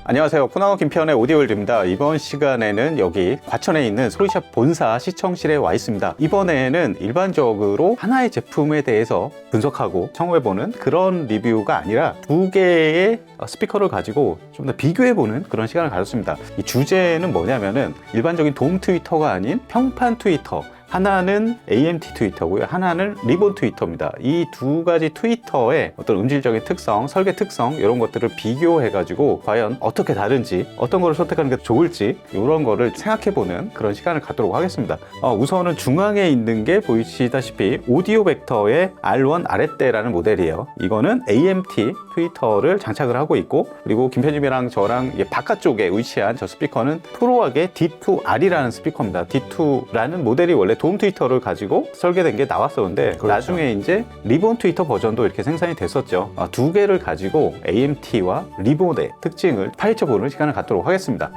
안녕하세요. 코나우 김태현의 오디오월드입니다. 이번 시간에는 여기 과천에 있는 소리샵 본사 시청실에 와 있습니다. 이번에는 일반적으로 하나의 제품에 대해서 분석하고 청구해보는 그런 리뷰가 아니라 두 개의 스피커를 가지고 좀 더 비교해보는 그런 시간을 가졌습니다. 이 주제는 뭐냐면은 일반적인 돔 트위터가 아닌 평판 트위터, 하나는 AMT 트위터고요, 하나는 리본 트위터입니다. 이 두 가지 트위터의 어떤 음질적인 특성, 설계 특성 이런 것들을 비교해가지고 과연 어떻게 다른지, 어떤 거를 선택하는 게 좋을지 이런 거를 생각해보는 그런 시간을 갖도록 하겠습니다. 우선은 중앙에 있는 게 보이시다시피 오디오 벡터의 R1 아랫대라는 모델이에요. 이거는 AMT 트위터를 장착을 하고 있고, 그리고 김편집이랑 저랑 바깥쪽에 위치한 저 스피커는 프로하게 D2R이라는 스피커입니다. D2라는 모델이 원래 돔 트위터를 가지고 설계된 게 나왔었는데, 그렇죠. 나중에 이제 리본 트위터 버전도 이렇게 생산이 됐었죠. 두 개를 가지고 AMT와 리본의 특징을 파헤쳐보는 시간을 갖도록 하겠습니다.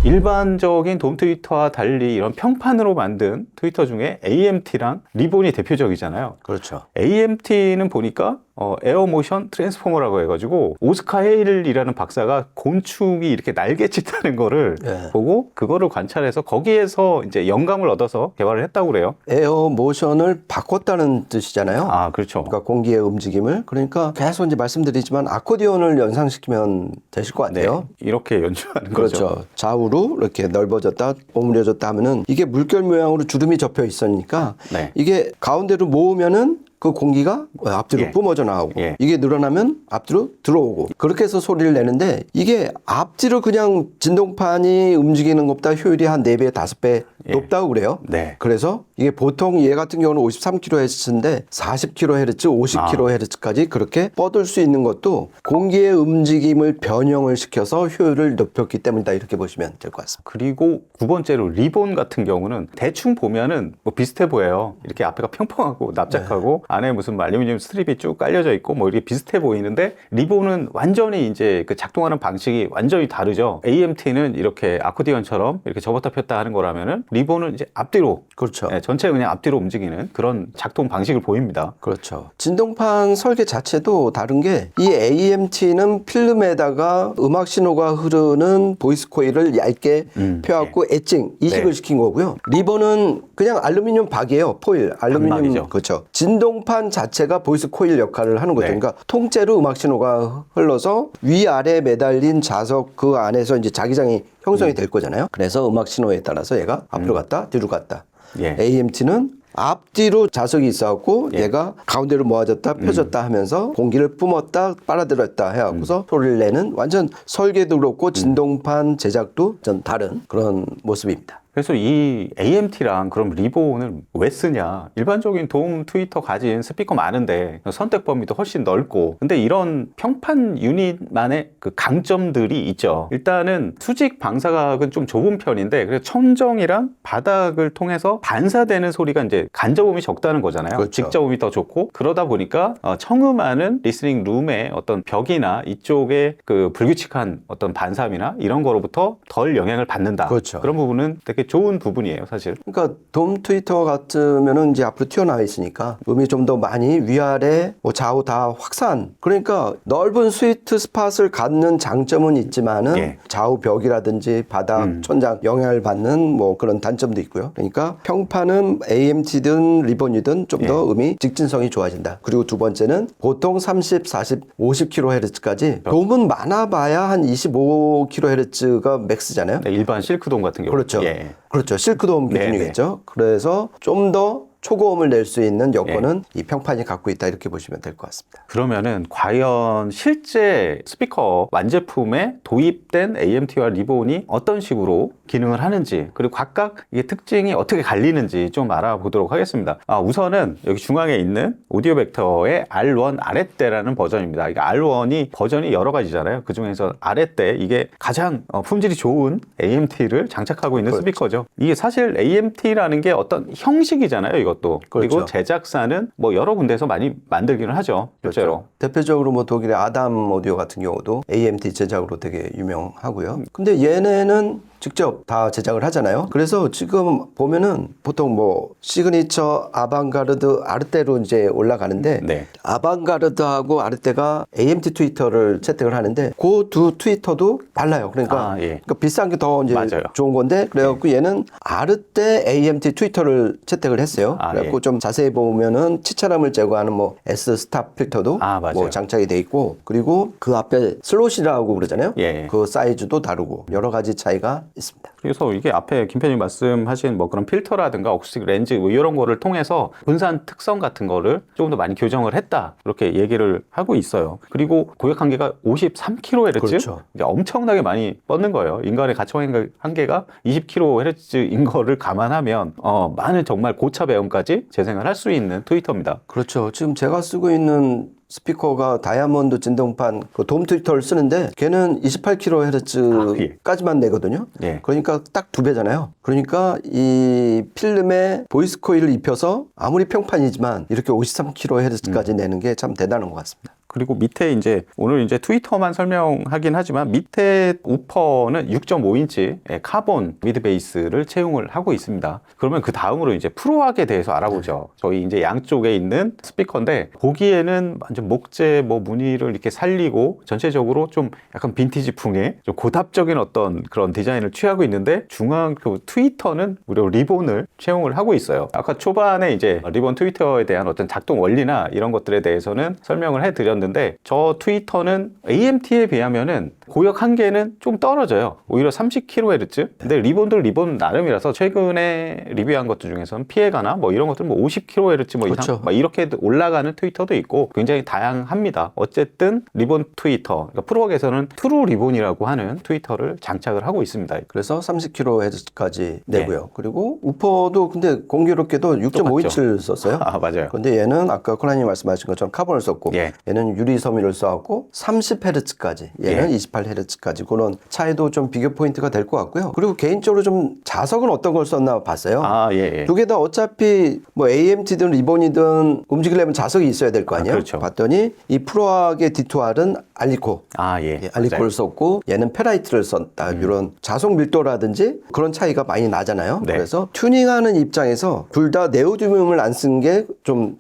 일반적인 돔 트위터와 달리 이런 평판으로 만든 트위터 중에 AMT랑 리본이 대표적이잖아요. 그렇죠. AMT는 보니까 에어모션 트랜스포머라고 해가지고 오스카 헤일이라는 박사가 곤충이 이렇게 날개짓하는 거를 보고 그거를 관찰해서 거기에서 이제 영감을 얻어서 개발을 했다고 그래요. 에어모션을 바꿨다는 뜻이잖아요. 아, 그렇죠. 그러니까 공기의 움직임을. 그러니까 계속 이제 말씀드리지만 아코디언을 연상시키면 되실 것 같아요. 네, 이렇게 연주하는 그렇죠. 거죠. 좌우로 이렇게 넓어졌다 오므려졌다 하면은 이게 물결 모양으로 주름이 접혀 있으니까 네. 이게 가운데로 모으면은 그 공기가 앞뒤로 뿜어져 나오고, 이게 늘어나면 앞뒤로 들어오고, 그렇게 해서 소리를 내는데, 이게 앞뒤로 그냥 진동판이 움직이는 것보다 효율이 한 4배, 5배 높다고 그래요. 네. 그래서 이게 보통 얘 같은 경우는 53kHz인데 40kHz, 50kHz까지 그렇게 뻗을 수 있는 것도 공기의 움직임을 변형을 시켜서 효율을 높였기 때문이다, 이렇게 보시면 될 것 같습니다. 그리고 두 번째로 리본 같은 경우는 대충 보면은 뭐 비슷해 보여요. 이렇게 앞에가 평평하고 납작하고 안에 무슨 알루미늄 스트립이 쭉 깔려져 있고 뭐 이렇게 비슷해 보이는데, 리본은 완전히 이제 그 작동하는 방식이 완전히 다르죠. AMT는 이렇게 아코디언처럼 이렇게 접었다 폈다 하는 거라면은 리본은 이제 앞뒤로, 그렇죠. 전체 그냥 앞뒤로 움직이는 그런 작동 방식을 보입니다. 그렇죠. 진동판 설계 자체도 다른 게, 이 AMT는 필름에다가 음악 신호가 흐르는 보이스 코일을 얇게 펴갖고 엣징, 이식을 시킨 거고요. 리본은 그냥 알루미늄 박이에요. 포일, 알루미늄. 박막이죠. 그렇죠. 진동판 자체가 보이스 코일 역할을 하는 거죠. 그러니까 통째로 음악 신호가 흘러서 위아래 매달린 자석 그 안에서 이제 자기장이 형성이 될 거잖아요. 그래서 음악 신호에 따라서 얘가 앞으로 갔다, 뒤로 갔다. AMT는 앞뒤로 자석이 있어갖고 얘가 가운데로 모아졌다 펴졌다 하면서 공기를 뿜었다 빨아들였다 해갖고서 소리를 내는, 완전 설계도 그렇고 진동판 제작도 전 다른 그런 모습입니다. 그래서 이 AMT랑 그럼 리본을 왜 쓰냐? 일반적인 돔 트위터 가진 스피커 많은데 선택 범위도 훨씬 넓고, 근데 이런 평판 유닛만의 그 강점들이 있죠. 일단은 수직 방사각은 좀 좁은 편인데, 그래서 천정이랑 바닥을 통해서 반사되는 소리가 이제 간접음이 적다는 거잖아요. 그렇죠. 직접음이 더 좋고, 그러다 보니까 청음하는 리스닝 룸의 어떤 벽이나 이쪽에 그 불규칙한 어떤 반사음이나 이런 거로부터 덜 영향을 받는다. 그렇죠. 그런 부분은 되게 좋은 부분이에요, 사실. 그러니까 돔 트위터 같으면은 이제 앞으로 튀어나와 있으니까 음이 좀 더 많이 위아래 뭐 좌우 다 확산. 그러니까 넓은 스위트 스팟을 갖는 장점은 있지만은 좌우 벽이라든지 바닥, 천장 영향을 받는 뭐 그런 단점도 있고요. 그러니까 평판은 AMT든 리본이든 좀 더 음이 직진성이 좋아진다. 그리고 두 번째는 보통 30, 40, 50kHz까지 돔은 많아봐야 한 25kHz가 맥스잖아요. 일반 실크돔 같은 경우. 그렇죠. 그렇죠. 실크돔 기준이겠죠. 그래서 좀 더 초고음을 낼 수 있는 여건은 이 평판이 갖고 있다, 이렇게 보시면 될 것 같습니다. 그러면은 과연 실제 스피커 완제품에 도입된 AMT와 리본이 어떤 식으로 기능을 하는지, 그리고 각각 이게 특징이 어떻게 갈리는지 좀 알아보도록 하겠습니다. 우선은 여기 중앙에 있는 오디오 벡터의 R1 아랫대라는 버전입니다. 이게 R1이 버전이 여러 가지잖아요. 그 중에서 아랫대, 이게 가장 품질이 좋은 AMT를 장착하고 있는 스피커죠. 이게 사실 AMT라는 게 어떤 형식이잖아요, 이것도. 그리고 제작사는 뭐 여러 군데에서 많이 만들기는 하죠, 실제로. 대표적으로 뭐 독일의 아담 오디오 같은 경우도 AMT 제작으로 되게 유명하고요. 근데 얘네는 직접 다 제작을 하잖아요. 그래서 지금 보면은 보통 뭐 시그니처, 아방가르드, 아르테로 이제 올라가는데 네. 아방가르드하고 아르테가 AMT 트위터를 채택을 하는데 그 두 트위터도 달라요. 그러니까, 예. 그러니까 비싼 게 더 이제 맞아요. 좋은 건데 그래갖고 얘는 아르테 AMT 트위터를 채택을 했어요. 그래갖고 예. 좀 자세히 보면은 치차람을 제거하는 뭐 S 스탑 필터도 맞아요. 뭐 장착이 돼 있고 그리고 그 앞에 슬롯이라고 그러잖아요. 예. 그 사이즈도 다르고 여러 가지 차이가 있습니다. 그래서 이게 앞에 김 편님 말씀하신 뭐 그런 필터라든가 옥식 렌즈 뭐 이런 거를 통해서 분산 특성 같은 거를 조금 더 많이 교정을 했다 이렇게 얘기를 하고 있어요. 그리고 고역 한계가 53kHz. 그렇죠. 이게 엄청나게 많이 뻗는 거예요. 인간의 가청 한계가 20kHz인 거를 감안하면 많은 정말 고차 배음까지 재생을 할 수 있는 트위터입니다. 그렇죠. 지금 제가 쓰고 있는 스피커가 다이아몬드 진동판 그 돔 트위터를 쓰는데 걔는 28kHz까지만 내거든요. 예. 그러니까 딱 2배잖아요. 그러니까 이 필름에 보이스 코일을 입혀서 아무리 평판이지만 이렇게 53kHz까지 내는 게 참 대단한 것 같습니다. 그리고 밑에 이제 오늘 이제 트위터만 설명하긴 하지만 밑에 우퍼는 6.5인치 카본 미드 베이스를 채용을 하고 있습니다. 그러면 그 다음으로 이제 프로악에 대해서 알아보죠. 저희 이제 양쪽에 있는 스피커인데 보기에는 완전 목재 뭐 무늬를 이렇게 살리고 전체적으로 좀 약간 빈티지풍의 좀 고답적인 어떤 그런 디자인을 취하고 있는데 중앙 그 트위터는 무려 리본을 채용을 하고 있어요. 아까 초반에 이제 리본 트위터에 대한 어떤 작동 원리나 이런 것들에 대해서는 설명을 해드렸는데 저 트위터는 AMT에 비하면은 고역 한계는 좀 떨어져요. 오히려 30kHz. 근데 리본들 리본 나름이라서 최근에 리뷰한 것들 중에서는 피해가나 뭐 이런 것들 뭐 50kHz 뭐 그렇죠. 이상 막 이렇게 올라가는 트위터도 있고 굉장히 다양합니다. 어쨌든 리본 트위터, 그러니까 프로악에서는 트루 리본이라고 하는 트위터를 장착을 하고 있습니다. 그래서 30kHz까지 내고요. 그리고 우퍼도 근데 공교롭게도 6.5인치를 썼어요. 맞아요. 근데 얘는 아까 코나님 말씀하신 것처럼 카본을 썼고 얘는 유리 섬유를 써갖고 30Hz까지 얘는 28Hz까지 그런 차이도 좀 비교 포인트가 될 것 같고요. 그리고 개인적으로 좀 자석은 어떤 걸 썼나 봤어요. 예. 두 개 다 어차피 뭐 AMT든 리본이든 움직이려면 자석이 있어야 될 거 아니에요. 그렇죠. 봤더니 이 프로악의 D2R은 알리코. 알리코를 썼고 얘는 페라이트를 썼다. 이런 자석 밀도라든지 그런 차이가 많이 나잖아요. 그래서 튜닝하는 입장에서 둘 다 네오디뮴을 안 쓴 게 좀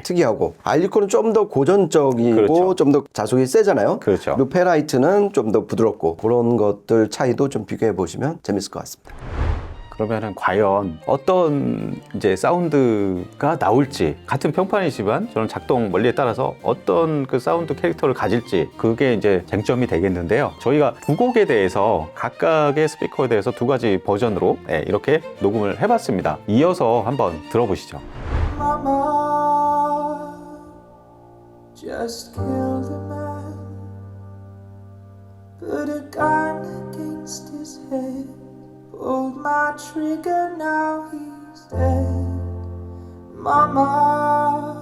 특이하고 알리코는 좀 더 고전적이고 좀 더 자석이 세잖아요. 그리고 페라이트는 좀 더 부드럽고 그런 것들 차이도 좀 비교해 보시면 재밌을 것 같습니다. 그러면은 과연 어떤 이제 사운드가 나올지 같은 평판이지만 저는 작동 원리에 따라서 어떤 그 사운드 캐릭터를 가질지 그게 이제 쟁점이 되겠는데요. 저희가 두 곡에 대해서 각각의 스피커에 대해서 두 가지 버전으로 이렇게 녹음을 해봤습니다. 이어서 한번 들어보시죠. Mama just killed a man, put a gun against his head. Pulled my trigger, now he's dead. Mama,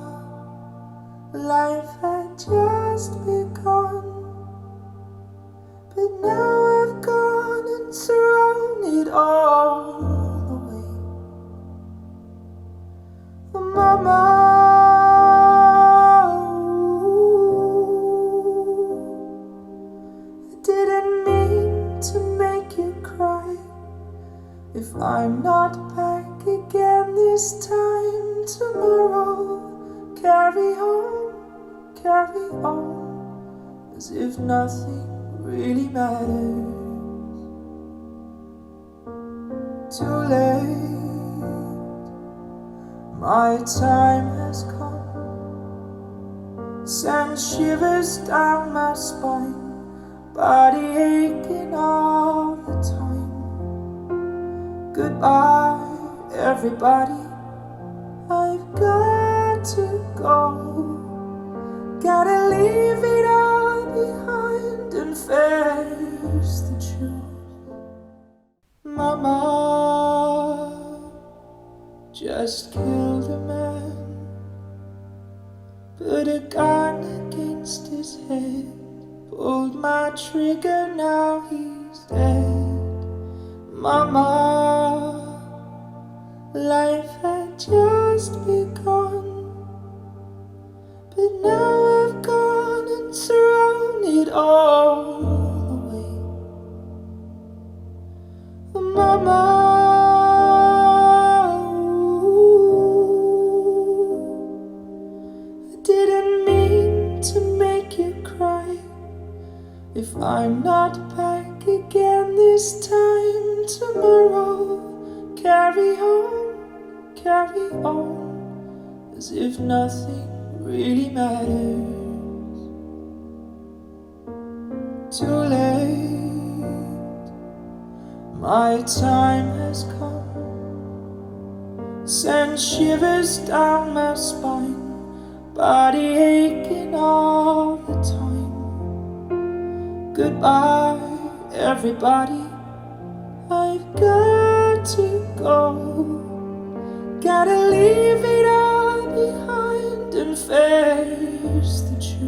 life had just begun, but now I've gone and thrown it all away. Mama, I didn't mean to make you cry. If I'm not back again this time tomorrow, carry on, as if nothing really matters. Too late, my time has come, send shivers down my spine, body aching all the time. Goodbye, everybody, I've got to go. Gotta leave it all behind and face the truth. Mama just killed a man, put a gun against his head, pulled my trigger, now he's dead. Mama, life had just begun, but now I've gone and thrown it all away. If I'm not back again this time tomorrow, carry on, as if nothing really matters. Too late, my time has come. Send shivers down my spine, body aching all the time. Goodbye, everybody, I've got to go. Gotta leave it all behind and face the truth.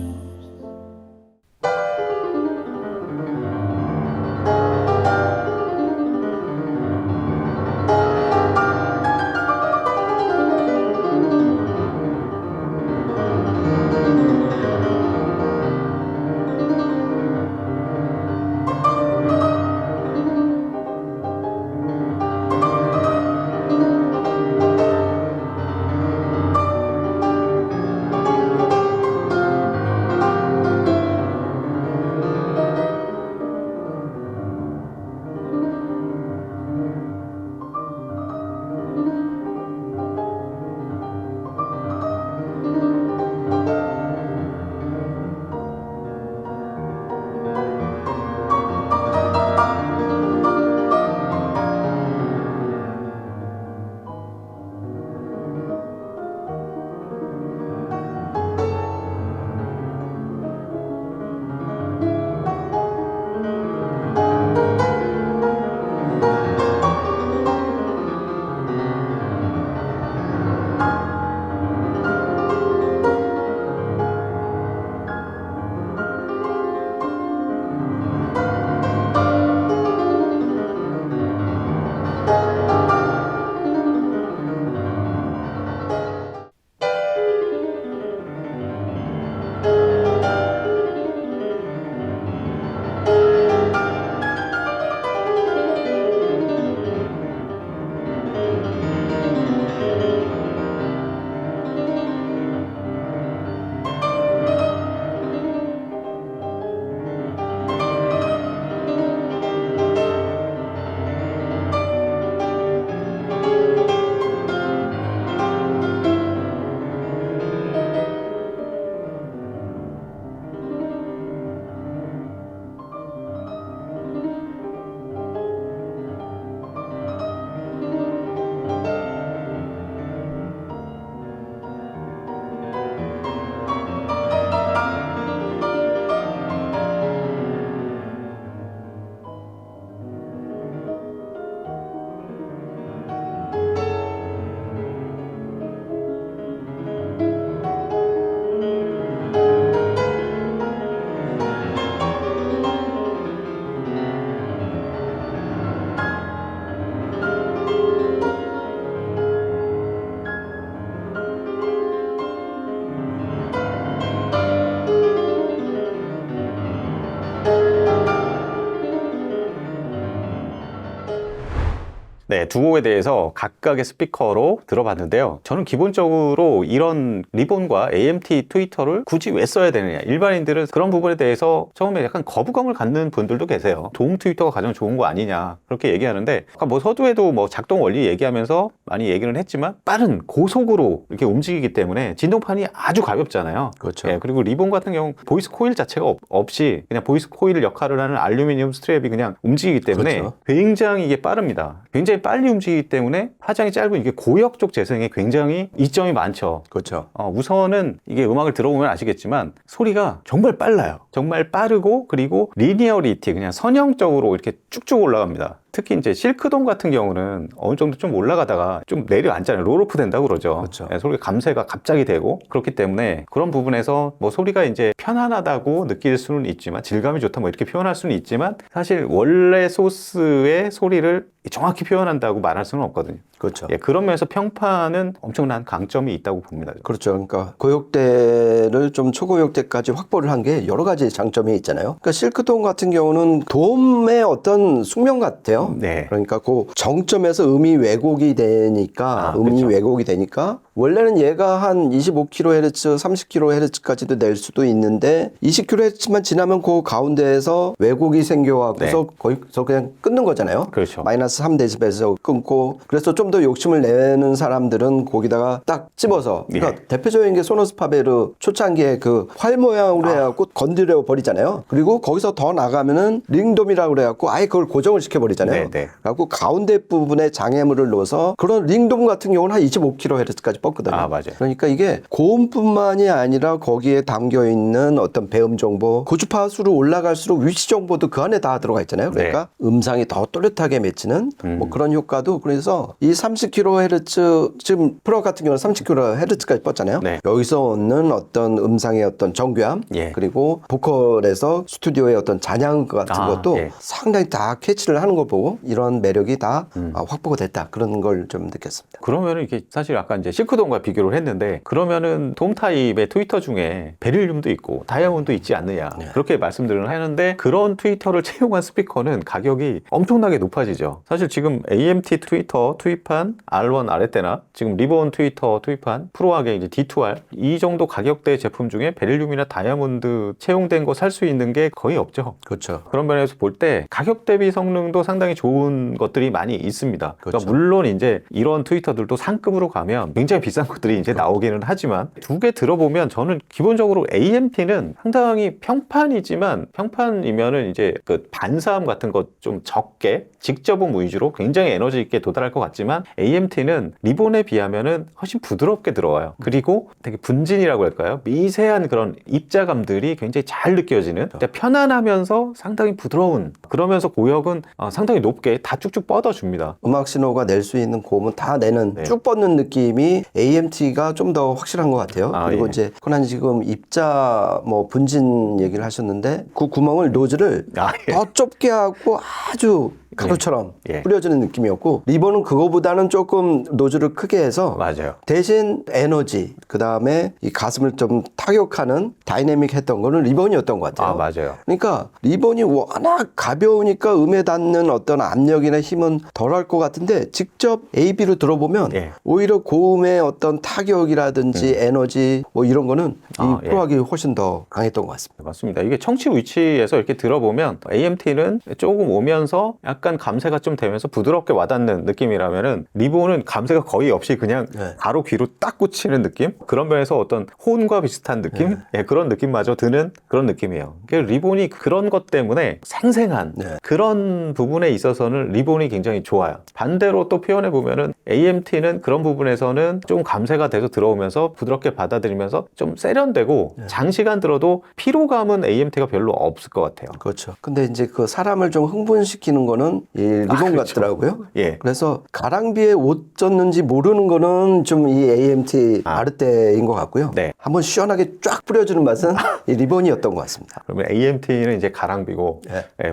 네, 두 곡에 대해서 각각의 스피커로 들어봤는데요. 저는 기본적으로 이런 리본과 AMT 트위터를 굳이 왜 써야 되느냐. 일반인들은 그런 부분에 대해서 처음에 약간 거부감을 갖는 분들도 계세요. 도움 트위터가 가장 좋은 거 아니냐. 그렇게 얘기하는데, 아까 뭐 서두에도 뭐 작동 원리 얘기하면서 많이 얘기를 했지만, 빠른 고속으로 이렇게 움직이기 때문에 진동판이 아주 가볍잖아요. 그렇죠. 예, 그리고 리본 같은 경우 보이스 코일 자체가 없이 그냥 보이스 코일 역할을 하는 알루미늄 스트랩이 그냥 움직이기 때문에 그렇죠. 굉장히 이게 빠릅니다. 굉장히 빨리 움직이기 때문에 파장이 짧은 이게 고역 쪽 재생에 굉장히 이점이 많죠. 그렇죠. 우선은 이게 음악을 들어보면 아시겠지만 소리가 정말 빨라요. 정말 빠르고, 그리고 리니어리티, 그냥 선형적으로 이렇게 쭉쭉 올라갑니다. 특히 이제 실크돔 같은 경우는 어느 정도 좀 올라가다가 좀 내려앉잖아요. 롤오프 된다고 그러죠. 그렇죠. 네, 소리가 감쇄가 갑자기 되고, 그렇기 때문에 그런 부분에서 뭐 소리가 이제 편안하다고 느낄 수는 있지만, 질감이 좋다 뭐 이렇게 표현할 수는 있지만, 사실 원래 소스의 소리를 정확히 표현한다고 말할 수는 없거든요. 그렇죠. 예, 그런 면에서 평판은 엄청난 강점이 있다고 봅니다. 그렇죠. 그러니까 고역대를 좀 초고역대까지 확보를 한 게 여러 가지 장점이 있잖아요. 그러니까 실크돔 같은 경우는 돔의 어떤 숙명 같아요. 네. 그러니까 그 정점에서 음이 왜곡이 되니까 그렇죠. 왜곡이 되니까 원래는 얘가 한 25kHz, 30kHz까지도 낼 수도 있는데 20kHz만 지나면 그 가운데에서 왜곡이 생겨갖고서 거기서 그냥 끊는 거잖아요. 그렇죠. 마이너스 3dB에서 끊고 그래서 좀 더 욕심을 내는 사람들은 거기다가 딱 집어서 그러니까 대표적인 게 소노스 파베르 초창기에 그 활 모양으로 해갖고 건드려 버리잖아요. 그리고 거기서 더 나가면은 링돔이라고 그래갖고 아예 그걸 고정을 시켜버리잖아요. 그래갖고 가운데 부분에 장애물을 넣어서 그런 링돔 같은 경우는 한 25kHz까지 뻗거든요. 맞아요. 그러니까 이게 고음뿐만이 아니라 거기에 담겨 있는 어떤 배음 정보, 고주파수로 올라갈수록 위치 정보도 그 안에 다 들어가 있잖아요. 그러니까 음상이 더 또렷하게 맺히는 뭐 그런 효과도 그래서 이 30kHz 지금 프로 같은 경우는 30kHz까지 뻗잖아요. 여기서 얻는 어떤 음상의 어떤 정교함 그리고 보컬에서 스튜디오의 어떤 잔향 같은 것도 상당히 다 캐치를 하는 걸 보고 이런 매력이 다 확보가 됐다 그런 걸 좀 느꼈습니다. 그러면은 이게 사실 아까 이제 실크돔과 비교를 했는데 그러면은 돔 타입의 트위터 중에 베릴륨도 있고 다이아몬드 있지 않느냐 그렇게 말씀들을 하는데 그런 트위터를 채용한 스피커는 가격이 엄청나게 높아지죠. 사실 지금 AMT 트위터 투입한 R1 아랫대나 지금 리본 트위터 투입한 프로하게 이제 D2R 이 정도 가격대 제품 중에 베릴륨이나 다이아몬드 채용된 거 살 수 있는 게 거의 없죠. 그렇죠. 그런 면에서 볼 때 가격 대비 성능도 상당히 좋은 것들이 많이 있습니다. 그러니까 물론 이제 이런 트위터들도 상급으로 가면 굉장히 비싼 것들이 이제 나오기는 하지만 두 개 들어보면 저는 기본적으로 AMT는 상당히 평판이지만 평판이면은 이제 그 반사음 같은 것 좀 적게 직접음 위주로 굉장히 에너지 있게 도달할 것 같지만 AMT는 리본에 비하면은 훨씬 부드럽게 들어와요. 그리고 되게 분진이라고 할까요? 미세한 그런 입자감들이 굉장히 잘 느껴지는 편안하면서 상당히 부드러운 그러면서 고역은 상당히 높게 다 쭉쭉 뻗어줍니다. 음악 신호가 낼 수 있는 고음은 다 내는 쭉 뻗는 느낌이 AMT가 좀 더 확실한 것 같아요. 그리고 이제 코난이 지금 입자 뭐 분진 얘기를 하셨는데 그 구멍을 노즈를 더 좁게 하고 아주 가루처럼 뿌려주는 느낌이었고 리본은 그거보다는 조금 노즐을 크게 해서 대신 에너지 그 다음에 이 가슴을 좀 타격하는 다이내믹 했던 거는 리본이었던 것 같아요. 그러니까 리본이 워낙 가벼우니까 음에 닿는 어떤 압력이나 힘은 덜할 것 같은데 직접 AB로 들어보면 오히려 고음의 어떤 타격이라든지 에너지 뭐 이런 거는 이 프로하기 훨씬 더 강했던 것 같습니다. 맞습니다. 이게 청취 위치에서 이렇게 들어보면 AMT는 조금 오면서 약간 감세가 좀 되면서 부드럽게 와닿는 느낌이라면은 리본은 감세가 거의 없이 그냥 바로 귀로 딱 꽂히는 느낌? 그런 면에서 어떤 혼과 비슷한 느낌? 그런 느낌마저 드는 그런 느낌이에요. 리본이 그런 것 때문에 생생한 그런 부분에 있어서는 리본이 굉장히 좋아요. 반대로 또 표현해 보면은 AMT는 그런 부분에서는 좀 감세가 돼서 들어오면서 부드럽게 받아들이면서 좀 세련되고 장시간 들어도 피로감은 AMT가 별로 없을 것 같아요. 그렇죠. 근데 이제 그 사람을 좀 흥분시키는 거는 이 리본 같더라고요. 그래서 가랑비에 옷 젖는지 모르는 거는 좀 이 AMT 아르떼인 것 같고요. 한번 시원하게 쫙 뿌려주는 맛은 이 리본이었던 것 같습니다. 그러면 AMT는 이제 가랑비고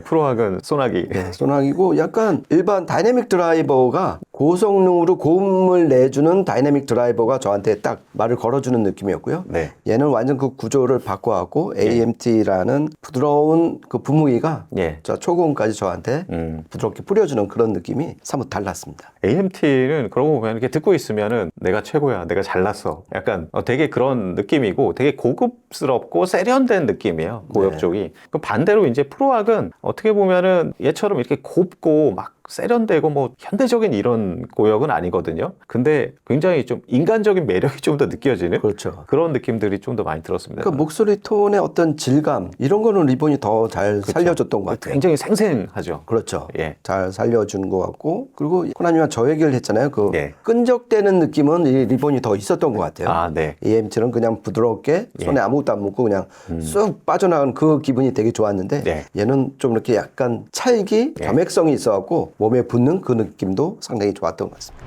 프로학은 소나기. 소나기고 약간 일반 다이내믹 드라이버가 고성능으로 고음을 내주는 다이내믹 드라이버가 저한테 딱 말을 걸어주는 느낌이었고요. 얘는 완전 그 구조를 바꿔갖고 AMT라는 부드러운 그 분무기가 저 초고음까지 저한테 부드럽게 뿌려주는 그런 느낌이 사뭇 달랐습니다. AMT는 그러고 보면 이렇게 듣고 있으면은 내가 최고야, 내가 잘났어. 약간 되게 그런 느낌이고 되게 고급스럽고 세련된 느낌이에요. 고역 쪽이. 그 반대로 이제 프로학은 어떻게 보면은 얘처럼 이렇게 곱고 막 세련되고 뭐 현대적인 이런 고역은 아니거든요. 근데 굉장히 좀 인간적인 매력이 좀 더 느껴지는 그런 느낌들이 좀 더 많이 들었습니다. 그 목소리 톤의 어떤 질감 이런 거는 리본이 더 잘 살려줬던 것 같아요. 굉장히 생생하죠. 잘 살려준 것 같고 그리고 코난이가 저 얘기를 했잖아요. 그 끈적대는 느낌은 이 리본이 더 있었던 것 같아요. AMT는 그냥 부드럽게 손에 아무것도 안 묻고 그냥 쑥 빠져나가는 그 기분이 되게 좋았는데 얘는 좀 이렇게 약간 찰기, 점액성이 있어갖고 몸에 붙는 그 느낌도 상당히 좋았던 것 같습니다.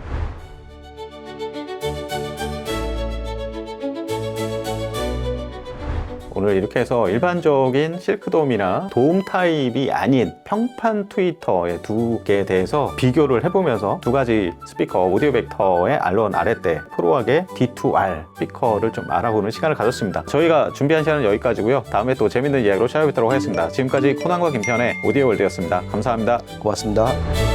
오늘 이렇게 해서 일반적인 실크돔이나 도움 타입이 아닌 평판 트위터의 두 개에 대해서 비교를 해보면서 두 가지 스피커 오디오 벡터의 R1 아랫대 프로학의 D2R 스피커를 좀 알아보는 시간을 가졌습니다. 저희가 준비한 시간은 여기까지고요. 다음에 또 재밌는 이야기로 찾아뵙도록 하겠습니다. 지금까지 코난과 김편의 오디오 월드였습니다. 감사합니다. 고맙습니다.